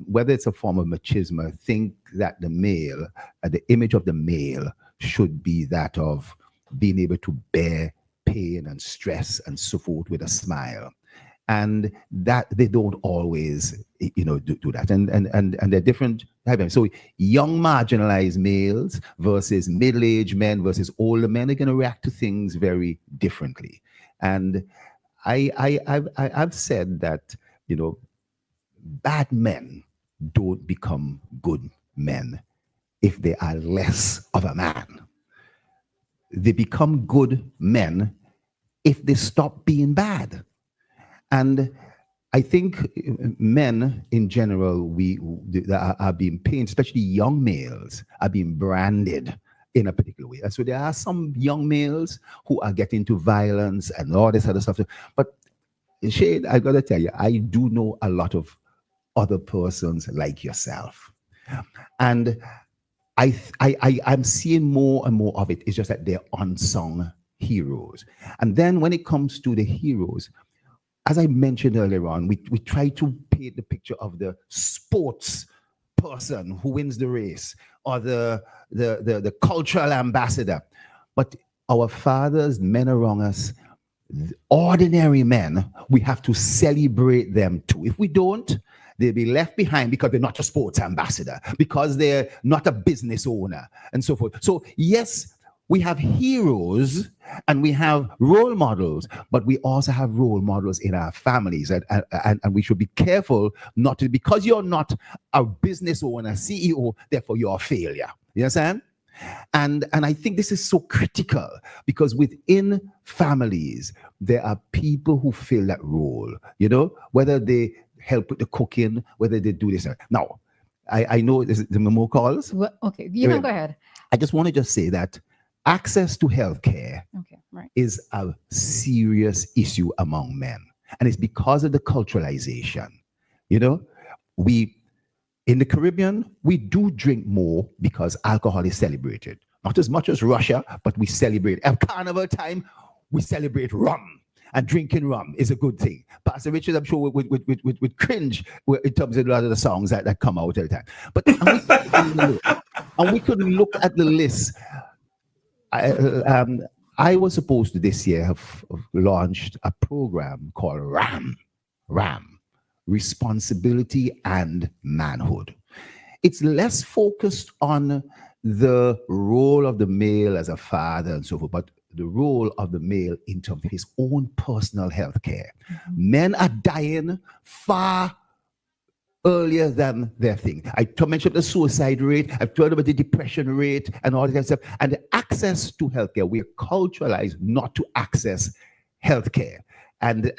whether it's a form of machismo, think that the male, the image of the male should be that of being able to bear pain and stress and so forth with a smile. And that they don't always, do that. And they're different. So young marginalized males versus middle-aged men versus older men are going to react to things very differently. And I've said that, bad men don't become good men if they are less of a man. They become good men if they stop being bad. And I think men in general, we are being painted, especially young males, are being branded in a particular way. And so there are some young males who are getting into violence and all this other stuff. But Shane, I gotta tell you, I do know a lot of other persons like yourself. And I'm seeing more and more of it. It's just that they're unsung heroes. And then when it comes to the heroes, as I mentioned earlier on, we try to paint the picture of the sports person who wins the race or the cultural ambassador. But our fathers, men around us, ordinary men, we have to celebrate them too. If we don't, they'll be left behind because they're not a sports ambassador, because they're not a business owner, and so forth. So yes, we have heroes and we have role models, but we also have role models in our families. And we should be careful not to, because you're not a business owner, CEO, therefore you're a failure. You understand? And I think this is so critical, because within families, there are people who fill that role, whether they help with the cooking, whether they do this. Now, I know there's more calls. Well, okay, you can go ahead. I just want to just say that access to healthcare is a serious issue among men. And it's because of the culturalization. You know, in the Caribbean, we do drink more because alcohol is celebrated. Not as much as Russia, but we celebrate. At carnival time, we celebrate rum. And drinking rum is a good thing. Pastor Richard, I'm sure, would cringe in terms of a lot of the songs that come out all the time. But we could look at the list. I was supposed to this year have launched a program called RAM, Responsibility and Manhood. It's less focused on the role of the male as a father and so forth, but the role of the male in terms of his own personal health care. Men are dying far earlier than their thing. I mentioned the suicide rate, I've told about the depression rate and all that kind of stuff. And the access to healthcare, we're culturalized not to access healthcare. And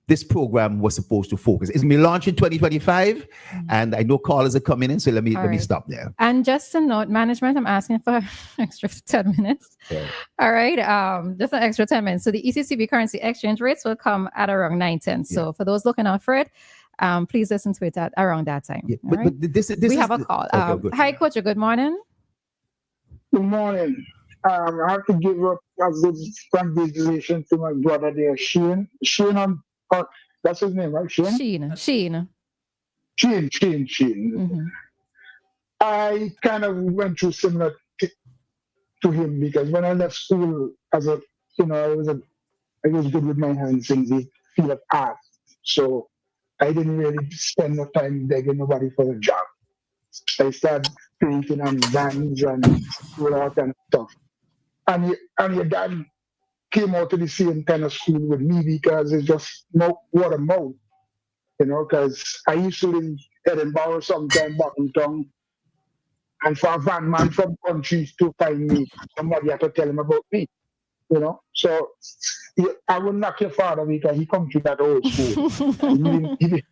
this program was supposed to focus. It's been launched in 2025, and I know callers are coming in, so let me stop there. And just a note, management, I'm asking for extra 10 minutes. Yeah. All right, just an extra 10 minutes. So the ECCB currency exchange rates will come at around 9:10. So for those looking out for it, please listen to it at around that time. Yeah, all right? but this we have a call. Good. Hi, Coach. Good morning. Good morning. I have to give up a good congratulations to my brother there, Shane. Shane that's his name, right? Shane. Shane. Mm-hmm. I kind of went through similar to him because when I left school, I was good with my hands in the field of art. So I didn't really spend no time begging nobody for a job. I started painting on vans and all that kind of stuff. And your dad came out to the same kind of school with me because it's just no word of mouth, because I used to live in Edinburgh sometime back in town. And for a van man from countries to find me, somebody had to tell him about me, So I would knock your father because he come to that old school. He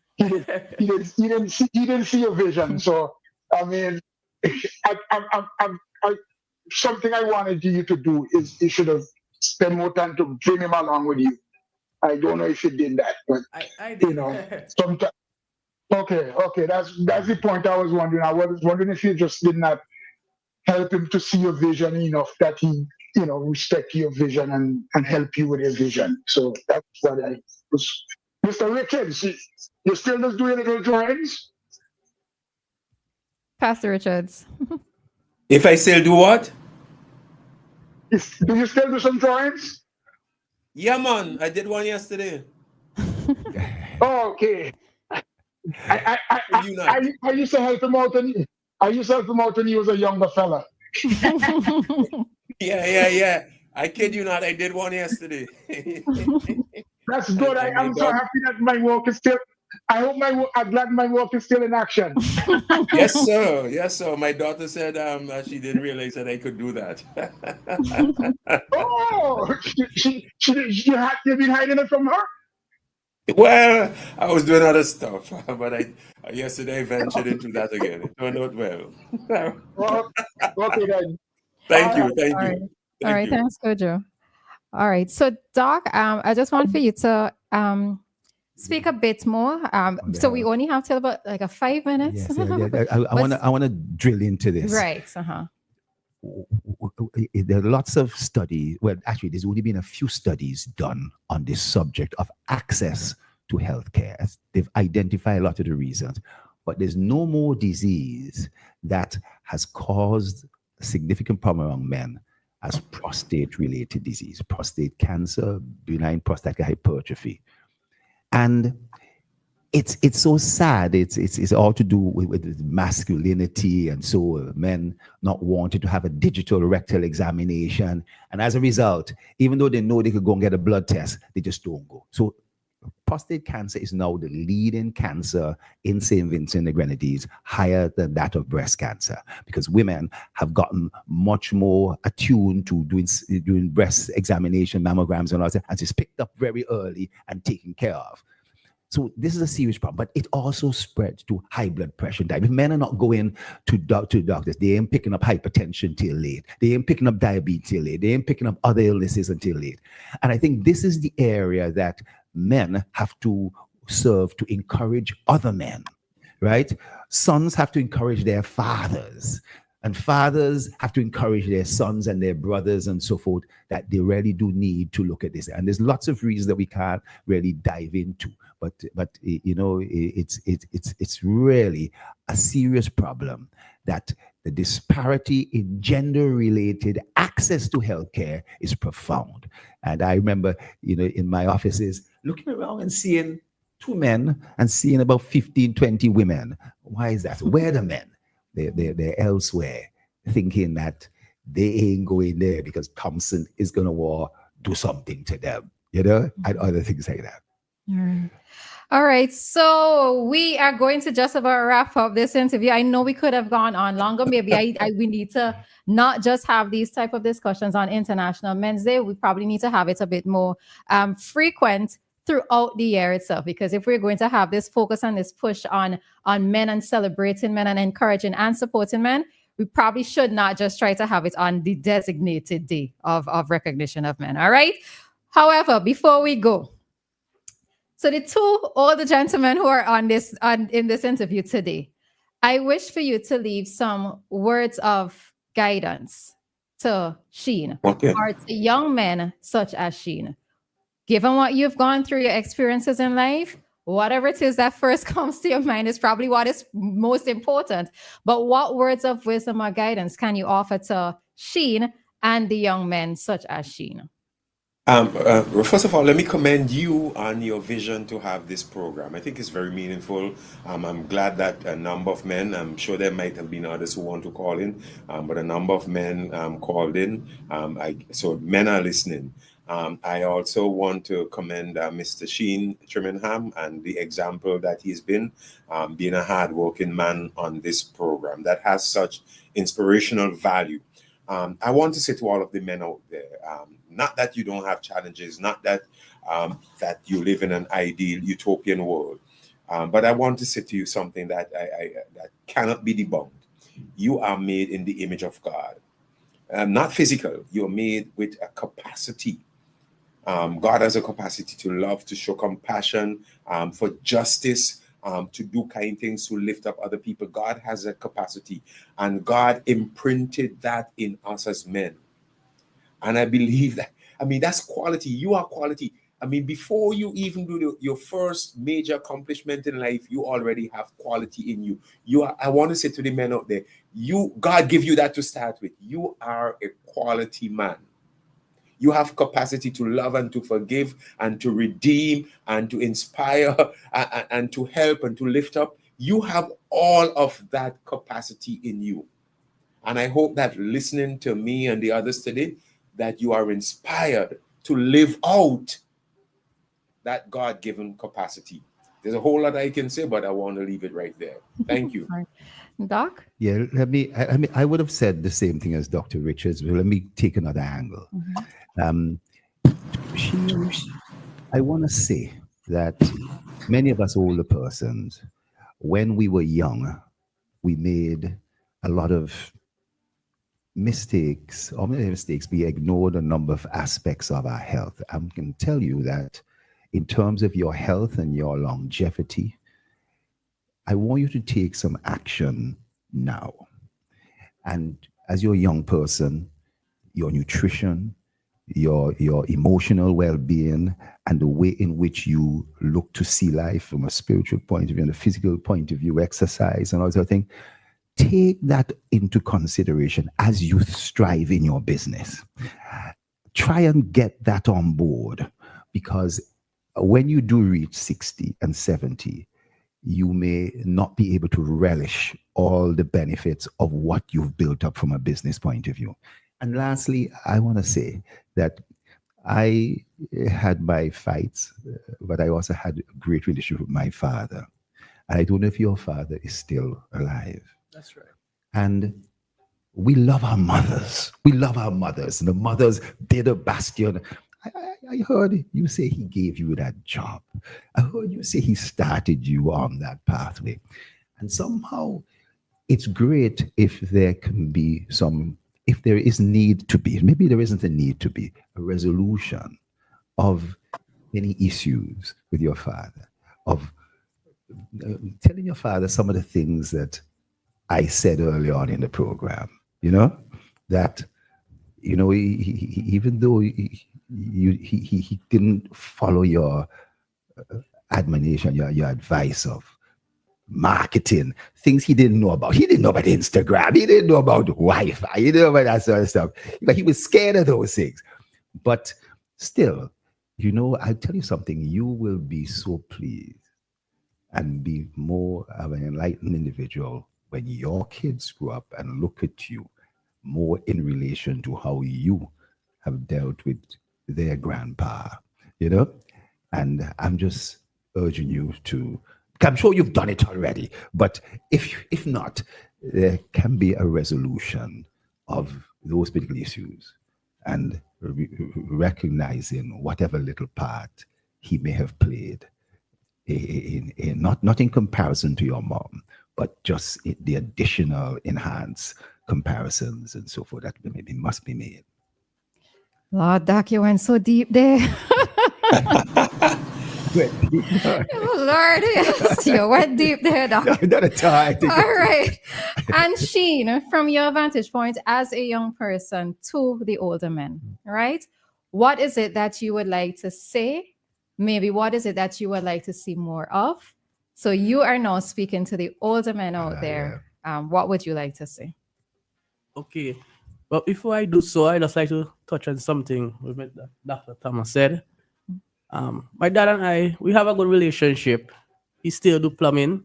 didn't see a vision. So, I mean, something I wanted you to do is you should have spent more time to bring him along with you. I don't know if you did that, but I did. sometimes. Okay, that's the point I was wondering. I was wondering if you just did not help him to see your vision enough that he, respect your vision and help you with your vision. So that's what I was. Mr. Richards, you still just doing little drawings? Pastor Richards. If I still do what? Do you still do some drawings? Yeah, man. I did one yesterday. Oh, okay. I used to help him out when he was a younger fella. Yeah. I kid you not. I did one yesterday. That's good. I'm so happy that my work is still. I'm glad my work is still in action. Yes, sir. My daughter said she didn't realize that I could do that. Oh, you've been hiding it from her? Well, I was doing other stuff, but yesterday I ventured into that again. It turned out well. Okay, then. Thank you. All right, thanks, Kojo. All right, so Doc, I just want for you to speak a bit more. So we only have till about like 5 minutes. Yes, I want to drill into this. Right. There are lots of studies. Well, actually, there's only been a few studies done on this subject of access to healthcare. They've identified a lot of the reasons, but there's no more disease that has caused a significant problem among men as prostate-related disease, prostate cancer, benign prostatic hypertrophy. And it's so sad. It's all to do with masculinity, and so men not wanting to have a digital rectal examination. And as a result, even though they know they could go and get a blood test, they just don't go. So prostate cancer is now the leading cancer in St. Vincent and the Grenadines, higher than that of breast cancer, because women have gotten much more attuned to doing breast examination, mammograms and all that, and it's picked up very early and taken care of. So this is a serious problem, but it also spreads to high blood pressure. If men are not going to doctors, they ain't picking up hypertension till late. They ain't picking up diabetes till late. They ain't picking up other illnesses until late. And I think this is the area that men have to serve to encourage other men, right? Sons have to encourage their fathers. And fathers have to encourage their sons and their brothers and so forth, that they really do need to look at this. And there's lots of reasons that we can't really dive into. But you know, it's really a serious problem that the disparity in gender-related access to healthcare is profound. And I remember, you know, in my offices, looking around and seeing 2 men and seeing about 15, 20 women. Why is that? Where are the men? They're elsewhere, thinking that they ain't going there because Thompson is going to do something to them, you know, and other things like that. All right. All right. So we are going to just about wrap up this interview. I know we could have gone on longer. Maybe we need to not just have these type of discussions on International Men's Day. We probably need to have it a bit more frequent throughout the year itself, because if we're going to have this focus and this push on men and celebrating men and encouraging and supporting men, we probably should not just try to have it on the designated day of recognition of men. All right. However, before we go, so all the gentlemen who are in this interview today, I wish for you to leave some words of guidance to Sheen, or to young men such as Sheen. Given what you've gone through, your experiences in life, whatever it is that first comes to your mind is probably what is most important. But what words of wisdom or guidance can you offer to Sheen and the young men such as Sheen? First of all, let me commend you on your vision to have this program. I think it's very meaningful. I'm glad that a number of men, I'm sure there might have been others who want to call in, but a number of men called in. So men are listening. I also want to commend Mr. Sheen Trimenham and the example that he's been, being a hardworking man on this program that has such inspirational value. I want to say to all of the men out there, not that you don't have challenges, not that that you live in an ideal utopian world, but I want to say to you something that that cannot be debunked. You are made in the image of God, not physical. You're made with a capacity. God has a capacity to love, to show compassion, for justice, to do kind things, to lift up other people. God has a capacity, and God imprinted that in us as men. And I believe that, that's quality. You are quality. Before you even do your first major accomplishment in life, you already have quality in you. I want to say to the men out there, God give you that to start with. You are a quality man. You have capacity to love and to forgive and to redeem and to inspire and to help and to lift up. You have all of that capacity in you. And I hope that listening to me and the others today, that you are inspired to live out that God-given capacity. There's a whole lot I can say, but I want to leave it right there. Thank you. Doc? Yeah, I would have said the same thing as Dr. Richards, but let me take another angle. I want to say that many of us older persons, when we were young, we made a lot of mistakes, we ignored a number of aspects of our health. I can tell you that in terms of your health and your longevity, I want you to take some action now. And as you're a young person, your nutrition, your emotional well-being, and the way in which you look to see life from a spiritual point of view and a physical point of view, exercise and all that thing, take that into consideration as you strive in your business. Try and get that on board, because when you do reach 60 and 70, you may not be able to relish all the benefits of what you've built up from a business point of view. And lastly, I want to say that I had my fights, but I also had a great relationship with my father. I don't know if your father is still alive. That's right. And we love our mothers. We love our mothers. And the mothers, they're the bastion. I heard you say he gave you that job. I heard you say he started you on that pathway. And somehow it's great if there can be if there is need to be, maybe there isn't a need to be, a resolution of any issues with your father, of telling your father some of the things that I said early on in the program, that, even though he didn't follow your admonition, your advice of marketing, things he didn't know about. He didn't know about Instagram. He didn't know about Wi-Fi. He didn't know about that sort of stuff. But he was scared of those things. But still, I'll tell you something. You will be so pleased and be more of an enlightened individual when your kids grow up and look at you more in relation to how you have dealt with their grandpa, And I'm just urging you to, I'm sure you've done it already, but if not, there can be a resolution of those particular issues and recognizing whatever little part he may have played in not in comparison to your mom, but just the additional enhanced comparisons and so forth that maybe must be made. Lord, Doc, you went so deep there. Oh, Lord, yes, you went deep there, Doc. Not at all. All right. And Sheen, from your vantage point as a young person to the older men, right? What is it that you would like to say? Maybe what is it that you would like to see more of? So you are now speaking to the older men out there. Yeah. What would you like to say? Okay. But before I do so, I just like to touch on something what Dr. Thomas said. My dad and I, we have a good relationship. He still do plumbing,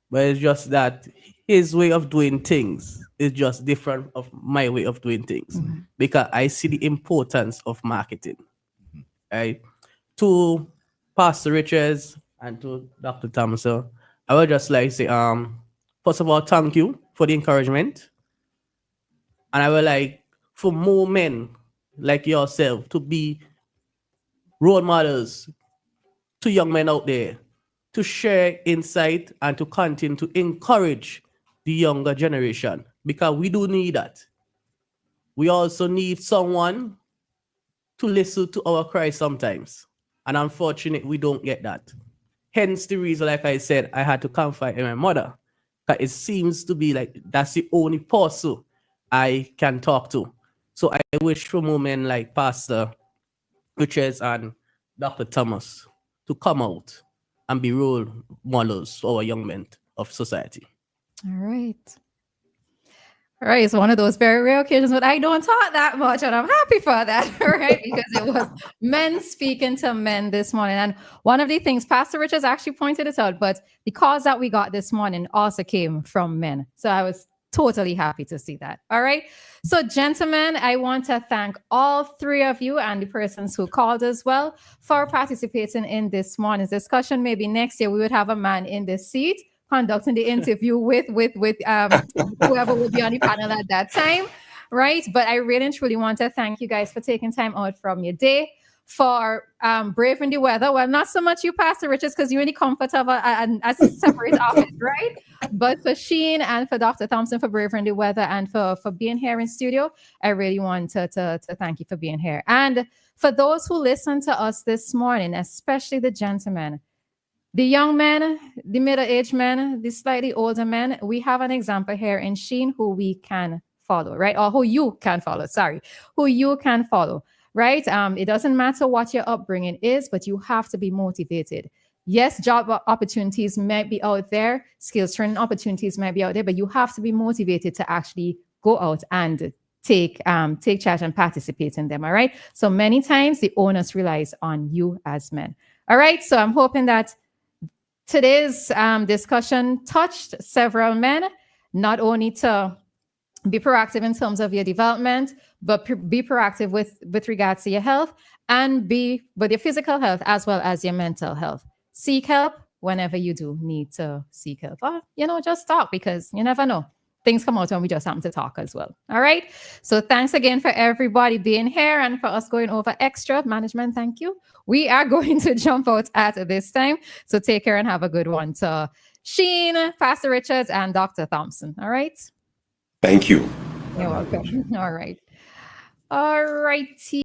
but it's just that his way of doing things is just different of my way of doing things, because I see the importance of marketing. Right? To Pastor Richards and to Dr. Thomas, I would just like to say, first of all, thank you for the encouragement. And I would like for more men like yourself to be role models to young men out there, to share insight and to continue to encourage the younger generation, because we do need that. We also need someone to listen to our cries sometimes. And unfortunately, we don't get that. Hence the reason, like I said, I had to confide in my mother, because it seems to be like that's the only person I can talk to. So I wish for more men like Pastor Richards and Dr. Thomas to come out and be role models for our young men of society. All right. All right, it's one of those very rare occasions but I don't talk that much, and I'm happy for that, right? Because it was men speaking to men this morning. And one of the things Pastor Richards actually pointed it out, but the calls that we got this morning also came from men. So I was totally happy to see that. All right. So, gentlemen, I want to thank all three of you and the persons who called as well for participating in this morning's discussion. Maybe next year we would have a man in this seat conducting the interview with whoever will be on the panel at that time, right? But I really and truly want to thank you guys for taking time out from your day, for braving the weather. Well, not so much you, Pastor Richards, because you're in the comfort of a separate office, right? But for Sheen and for Dr. Thompson for braving the weather and for being here in studio, I really want to thank you for being here. And for those who listened to us this morning, especially the gentlemen, the young men, the middle-aged men, the slightly older men, we have an example here in Sheen who we can follow, right? Or who you can follow, who you can follow, right? It doesn't matter what your upbringing is, but you have to be motivated. Yes, job opportunities might be out there, skills training opportunities might be out there, but you have to be motivated to actually go out and take charge and participate in them, all right? So many times the onus relies on you as men. All right, so I'm hoping that today's discussion touched several men, not only to be proactive in terms of your development, but be proactive with regards to your health and be with your physical health as well as your mental health. Seek help whenever you do need to seek help. Or, just talk, because you never know. things come out and we just have to talk as well. All right. So thanks again for everybody being here and for us going over extra. Management, thank you. We are going to jump out at this time. So take care and have a good one to Sheen, Pastor Richards, and Dr. Thompson. All right. Thank you. You're welcome. All right. All righty.